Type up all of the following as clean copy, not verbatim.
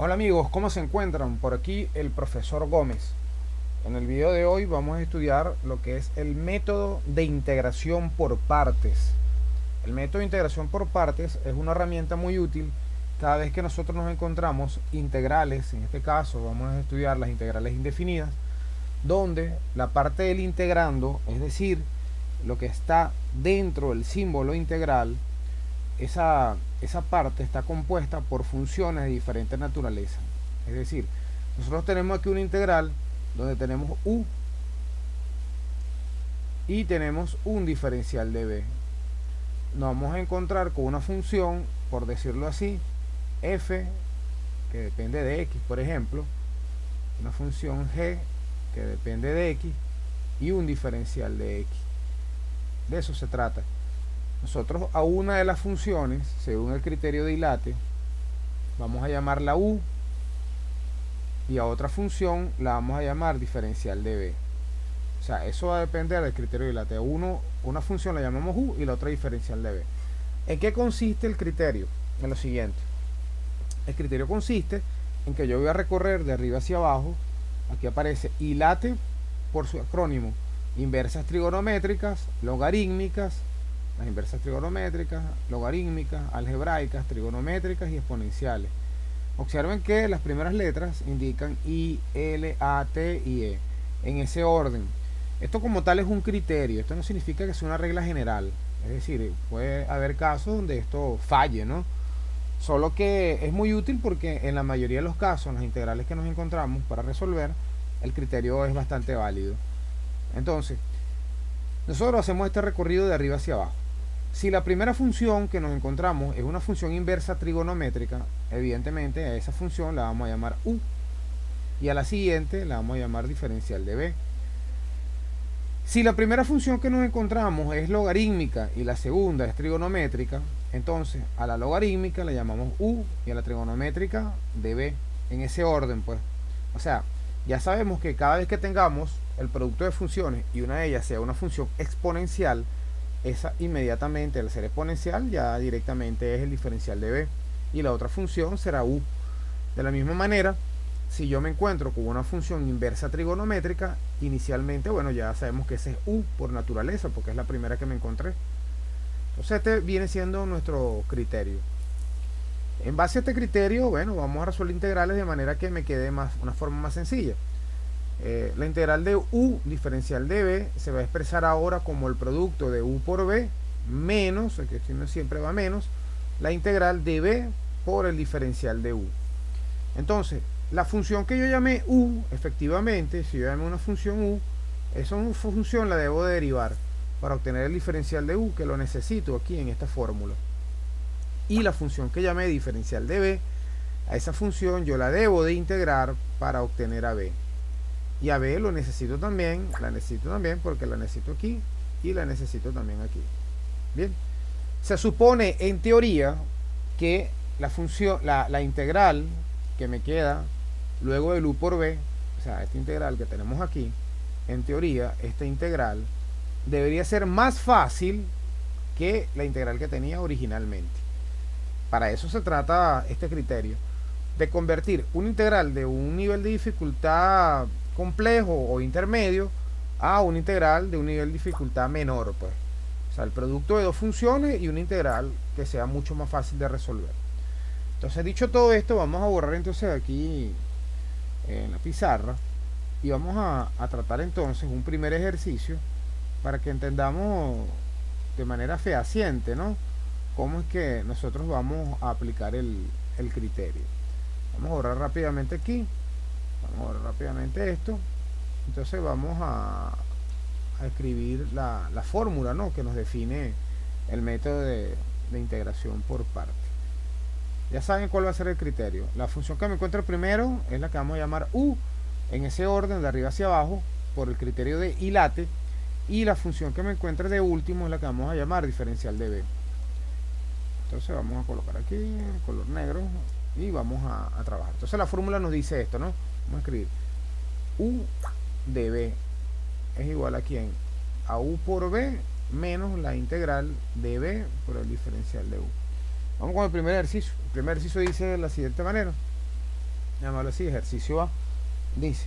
Hola amigos, ¿cómo se encuentran? Por aquí el profesor Gómez. En el video de hoy vamos a estudiar lo que es el método de integración por partes. El método de integración por partes es una herramienta muy útil cada vez que nosotros nos encontramos integrales. En este caso vamos a estudiar las integrales indefinidas, donde la parte del integrando, es decir, lo que está dentro del símbolo integral, esa parte está compuesta por funciones de diferente naturaleza. Es decir, nosotros tenemos aquí una integral donde tenemos u y tenemos un diferencial de b. Nos vamos a encontrar con una función, por decirlo así, f, que depende de x, por ejemplo, una función g, que depende de x, y un diferencial de x. De eso se trata. Nosotros a una de las funciones, según el criterio de Ilate, vamos a llamarla u, y a otra función la vamos a llamar diferencial de b. O sea, eso va a depender del criterio de Ilate. Una función la llamamos u y la otra diferencial de b. ¿En qué consiste el criterio? En lo siguiente. El criterio consiste en que yo voy a recorrer de arriba hacia abajo. Aquí aparece Ilate por su acrónimo: inversas trigonométricas, logarítmicas, las inversas trigonométricas, logarítmicas, algebraicas, trigonométricas y exponenciales. Observen que las primeras letras indican I, L, A, T y E, en ese orden. Esto como tal es un criterio, esto no significa que sea una regla general. Es decir, puede haber casos donde esto falle, ¿no? Solo que es muy útil porque en la mayoría de los casos, en las integrales que nos encontramos para resolver, el criterio es bastante válido. Entonces, nosotros hacemos este recorrido de arriba hacia abajo. Si la primera función que nos encontramos es una función inversa trigonométrica, evidentemente a esa función la vamos a llamar u, y a la siguiente la vamos a llamar diferencial de b. Si la primera función que nos encontramos es logarítmica y la segunda es trigonométrica, entonces a la logarítmica la llamamos u y a la trigonométrica db, en ese orden, pues. O sea, ya sabemos que cada vez que tengamos el producto de funciones y una de ellas sea una función exponencial, esa inmediatamente, al ser exponencial, ya directamente es el diferencial de b, y la otra función será u. De la misma manera, si yo me encuentro con una función inversa trigonométrica, inicialmente, bueno, ya sabemos que ese es u por naturaleza, porque es la primera que me encontré. Entonces este viene siendo nuestro criterio. En base a este criterio, bueno, vamos a resolver integrales de manera que me quede una forma más sencilla. La integral de u diferencial de b se va a expresar ahora como el producto de u por b menos, que siempre va menos, la integral de b por el diferencial de u. Entonces, la función que yo llamé u, efectivamente, si yo llamé una función u, esa función la debo de derivar para obtener el diferencial de u, que lo necesito aquí en esta fórmula. Y la función que llamé diferencial de b, a esa función yo la debo de integrar para obtener a b. Y a b lo necesito también, la necesito también porque la necesito aquí y la necesito también aquí. Bien, se supone en teoría que la función, la integral que me queda luego del u por b, o sea, esta integral que tenemos aquí, en teoría, esta integral debería ser más fácil que la integral que tenía originalmente. Para eso se trata este criterio, de convertir una integral de un nivel de dificultad complejo o intermedio a una integral de un nivel de dificultad menor, pues. O sea, el producto de dos funciones y una integral que sea mucho más fácil de resolver. Entonces, dicho todo esto, vamos a borrar entonces aquí en la pizarra y vamos a tratar entonces un primer ejercicio para que entendamos de manera fehaciente, ¿no?, cómo es que nosotros vamos a aplicar el criterio. Vamos a borrar rápidamente aquí, vamos a borrar rápidamente esto. Entonces vamos a escribir la fórmula, ¿no?, que nos define el método de integración por parte. Ya saben cuál va a ser el criterio. La función que me encuentro primero es la que vamos a llamar u, en ese orden de arriba hacia abajo, por el criterio de Ilate, y la función que me encuentre de último es la que vamos a llamar diferencial de b. Entonces vamos a colocar aquí el color negro y vamos a trabajar. Entonces la fórmula nos dice esto, ¿no? Vamos a escribir u de b es igual a ¿quién? A u por b menos la integral de b por el diferencial de u. Vamos con el primer ejercicio. El primer ejercicio dice de la siguiente manera: llamarlo así, ejercicio A, dice,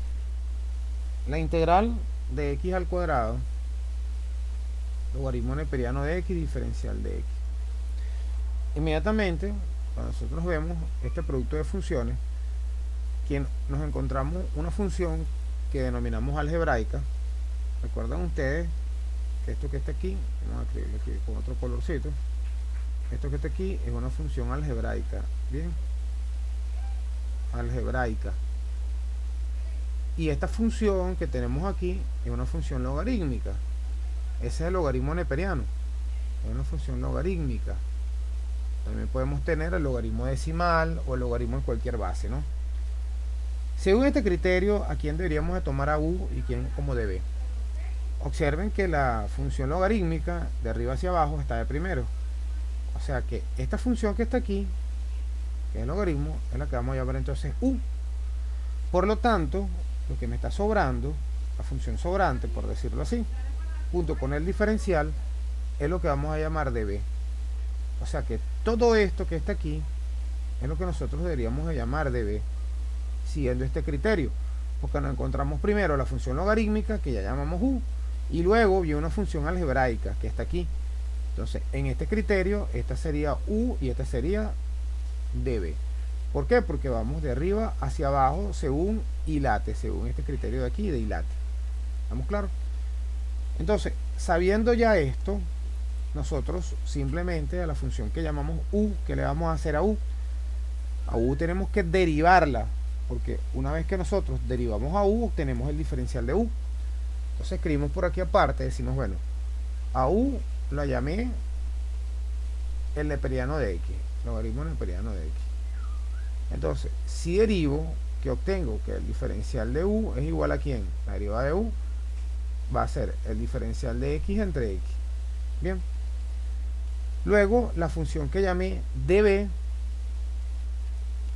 la integral de x al cuadrado, logaritmo neperiano de x, diferencial de x. Inmediatamente, cuando nosotros vemos este producto de funciones, que nos encontramos una función que denominamos algebraica. Recuerdan ustedes que esto que está aquí, vamos a escribirlo aquí con otro colorcito, esto que está aquí es una función algebraica, bien, algebraica, y esta función que tenemos aquí es una función logarítmica. Ese es el logaritmo neperiano, es una función logarítmica. También podemos tener el logaritmo decimal o el logaritmo en cualquier base, ¿no? Según este criterio, ¿a quién deberíamos de tomar a u y quién como db? Observen que la función logarítmica de arriba hacia abajo está de primero. O sea que esta función que está aquí, que es el logaritmo, es la que vamos a llamar entonces u. Por lo tanto, lo que me está sobrando, la función sobrante, por decirlo así, junto con el diferencial, es lo que vamos a llamar db. O sea que todo esto que está aquí es lo que nosotros deberíamos de llamar db, siguiendo este criterio, porque nos encontramos primero la función logarítmica, que ya llamamos u, y luego viene una función algebraica, que está aquí. Entonces, en este criterio, esta sería u y esta sería db. ¿Por qué? Porque vamos de arriba hacia abajo según hilate, según este criterio de aquí de hilate. ¿Estamos claros? Entonces, sabiendo ya esto, nosotros simplemente a la función que llamamos u, ¿qué le vamos a hacer a u? A u tenemos que derivarla, porque una vez que nosotros derivamos a u, obtenemos el diferencial de u. Entonces escribimos por aquí aparte, decimos, bueno, a u la llamé el neperiano de x, logaritmo neperiano de x. Entonces, si derivo, que obtengo que el diferencial de u es igual a ¿quién? La derivada de u va a ser el diferencial de x entre x. Bien. Luego, la función que llamé db,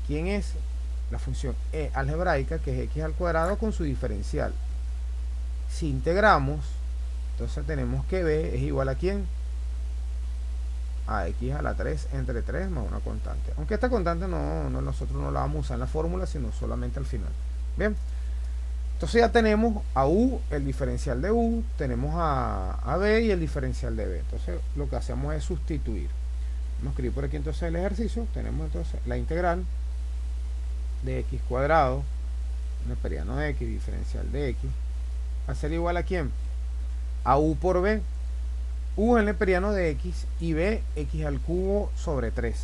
¿quién es? La función algebraica, que es x al cuadrado con su diferencial. Si integramos, entonces tenemos que b es igual a ¿quién? A x a la 3 entre 3 más una constante. Aunque esta constante nosotros no la vamos a usar en la fórmula, sino solamente al final. Bien. Entonces ya tenemos a u, el diferencial de u, tenemos a b y el diferencial de b. Entonces lo que hacemos es sustituir. Vamos a escribir por aquí entonces el ejercicio. Tenemos entonces la integral de x cuadrado, neperiano de x, diferencial de x, va a ser igual a ¿quién? A u por b. U es el neperiano de x y b x al cubo sobre 3.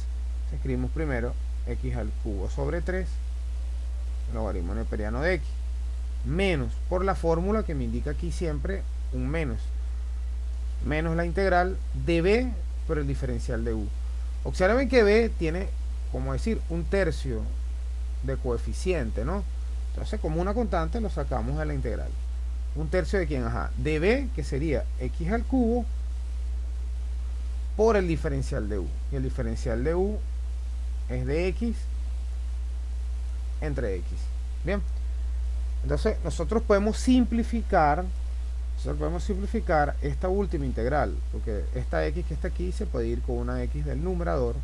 Escribimos primero x al cubo sobre 3, logaritmo neperiano de x, menos por la fórmula que me indica aquí siempre un menos la integral de b por el diferencial de u. Observen que b tiene, como decir, un tercio de coeficiente, ¿no? Entonces, como una constante, lo sacamos de la integral. Un tercio de quién, ajá, de b, que sería x al cubo por el diferencial de u. Y el diferencial de u es de x entre x. Bien. Entonces, nosotros podemos simplificar esta última integral, porque esta x que está aquí se puede ir con una x del numerador.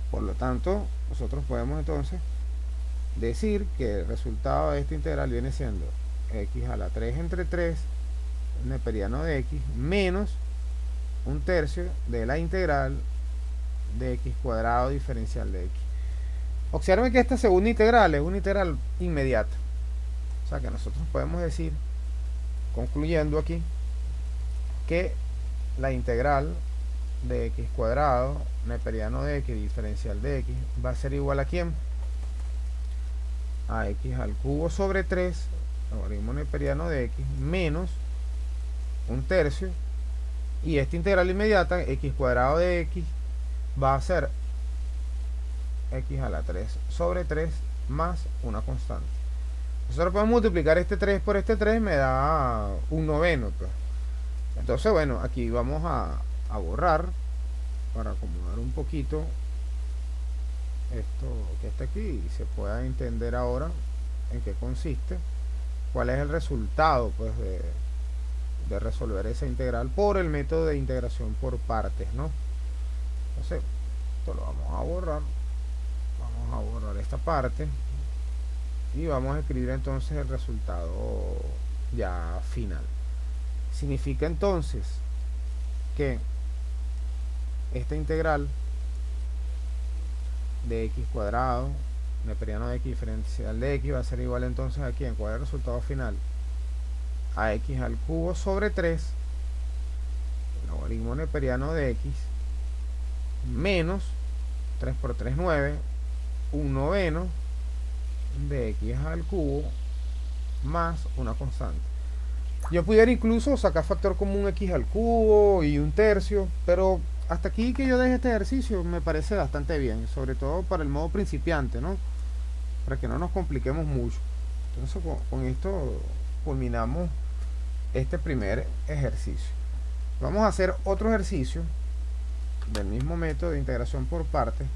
Por lo tanto, nosotros podemos entonces decir que el resultado de esta integral viene siendo x a la 3 entre 3, neperiano de x, menos un tercio de la integral de x cuadrado diferencial de x. Observen que esta segunda integral es una integral inmediata. O sea que nosotros podemos decir, concluyendo aquí, que la integral de x cuadrado, neperiano de x, diferencial de x, va a ser igual a ¿quién? A x al cubo sobre 3, logaritmo neperiano de x, menos un tercio. Y esta integral inmediata, x cuadrado de x, va a ser x a la 3 sobre 3 más una constante. Nosotros podemos multiplicar este 3 por este 3, me da un noveno. Pues. Entonces, bueno, aquí vamos a borrar para acomodar un poquito esto que está aquí y se pueda entender ahora en qué consiste, cuál es el resultado pues de resolver esa integral por el método de integración por partes, ¿no? Entonces, esto lo vamos a borrar esta parte y vamos a escribir entonces el resultado ya final. Significa entonces que esta integral de x cuadrado, neperiano de x diferencial de x, va a ser igual entonces aquí en cuál es el resultado final, a x al cubo sobre 3, el logaritmo neperiano de x, menos 3 por 3, 9, un noveno de x al cubo más una constante. Yo pudiera incluso sacar factor común x al cubo y un tercio, pero hasta aquí que yo deje este ejercicio me parece bastante bien, sobre todo para el modo principiante, ¿no? Para que no nos compliquemos mucho. Entonces con esto culminamos este primer ejercicio. Vamos a hacer otro ejercicio del mismo método de integración por partes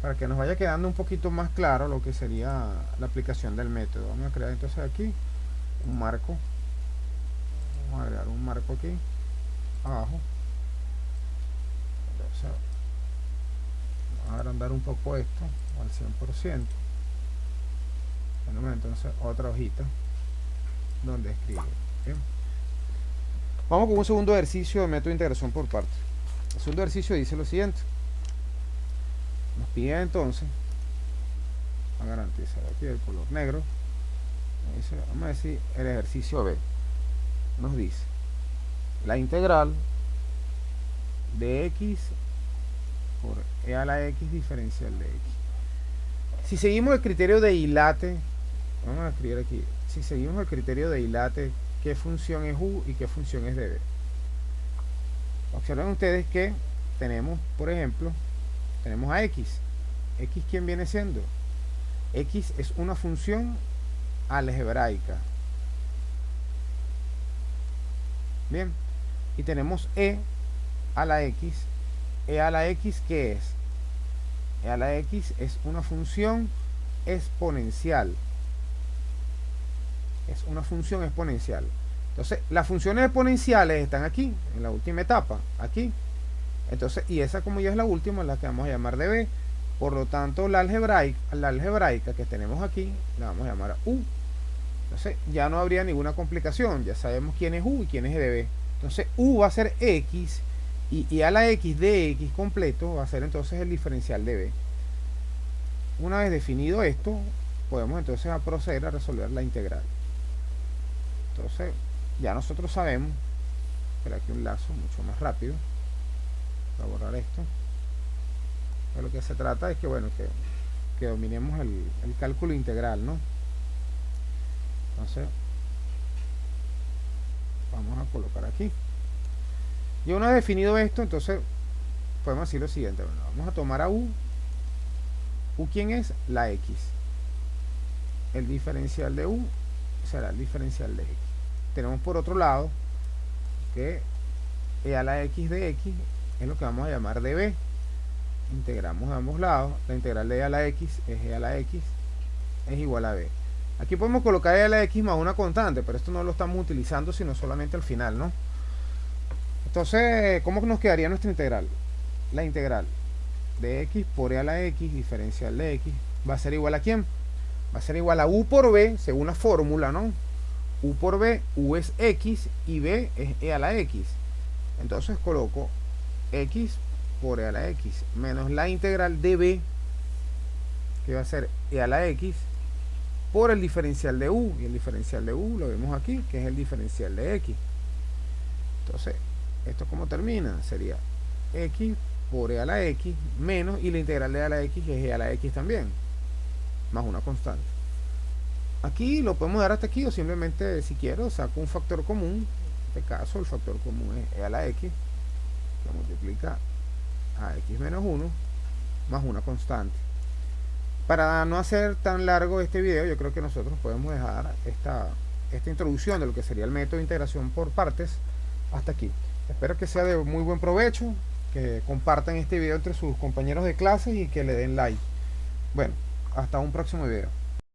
para que nos vaya quedando un poquito más claro lo que sería la aplicación del método. Vamos a crear entonces aquí un marco. Vamos a agregar un marco aquí abajo. Entonces, vamos a agrandar un poco esto al 100%. Tenemos entonces otra hojita donde escribir. ¿Bien? Vamos con un segundo ejercicio de método de integración por partes. El segundo ejercicio dice lo siguiente. Nos pide entonces, a garantizar aquí el color negro, vamos a decir el ejercicio B. Nos dice la integral de x por e a la x diferencial de x. Si seguimos el criterio de Ilate, vamos a escribir aquí, si seguimos el criterio de Ilate, ¿qué función es u y qué función es db? Observen ustedes que tenemos, por ejemplo, tenemos a x. X, ¿quién viene siendo? X es una función algebraica. Bien. Y tenemos e a la x. E a la x, ¿qué es? E a la x es una función exponencial. Es una función exponencial. Entonces, las funciones exponenciales están aquí, en la última etapa, aquí. Entonces, y esa como ya es la última, la que vamos a llamar db. Por lo tanto, la algebraica que tenemos aquí, la vamos a llamar u. Entonces, ya no habría ninguna complicación. Ya sabemos quién es u y quién es db. Entonces, u va a ser x y a la x de x completo va a ser entonces el diferencial de b. Una vez definido esto, podemos entonces proceder a resolver la integral. Entonces, ya nosotros sabemos, pero aquí un lazo mucho más rápido. Voy a borrar esto. De lo que se trata es que, bueno, que dominemos el cálculo integral, ¿no? Entonces, vamos a colocar aquí. Y una vez definido esto, entonces podemos decir lo siguiente. Bueno, vamos a tomar a u. U, ¿quién es? La x. El diferencial de u será el diferencial de x. Tenemos por otro lado que e a la x de x es lo que vamos a llamar db. Integramos de ambos lados. La integral de e a la x es e a la x es igual a b. Aquí podemos colocar e a la x más una constante, pero esto no lo estamos utilizando sino solamente al final, ¿no? Entonces, ¿cómo nos quedaría nuestra integral? La integral de x por e a la x diferencial de x va a ser igual a ¿quién? Va a ser igual a u por b, según la fórmula, ¿no? U por b, u es x y b es e a la x. Entonces coloco x por e a la x menos la integral de b, que va a ser e a la x, por el diferencial de u. Y el diferencial de u lo vemos aquí, que es el diferencial de x. Entonces, ¿esto cómo termina? Sería x por e a la x menos, y la integral de e a la x es e a la x también, más una constante. Aquí lo podemos dar hasta aquí, o simplemente, si quiero, saco un factor común. En este caso, el factor común es e a la x, que multiplica a x menos 1, más una constante. Para no hacer tan largo este video, yo creo que nosotros podemos dejar esta introducción de lo que sería el método de integración por partes hasta aquí. Espero que sea de muy buen provecho, que compartan este video entre sus compañeros de clase y que le den like. Bueno, hasta un próximo video.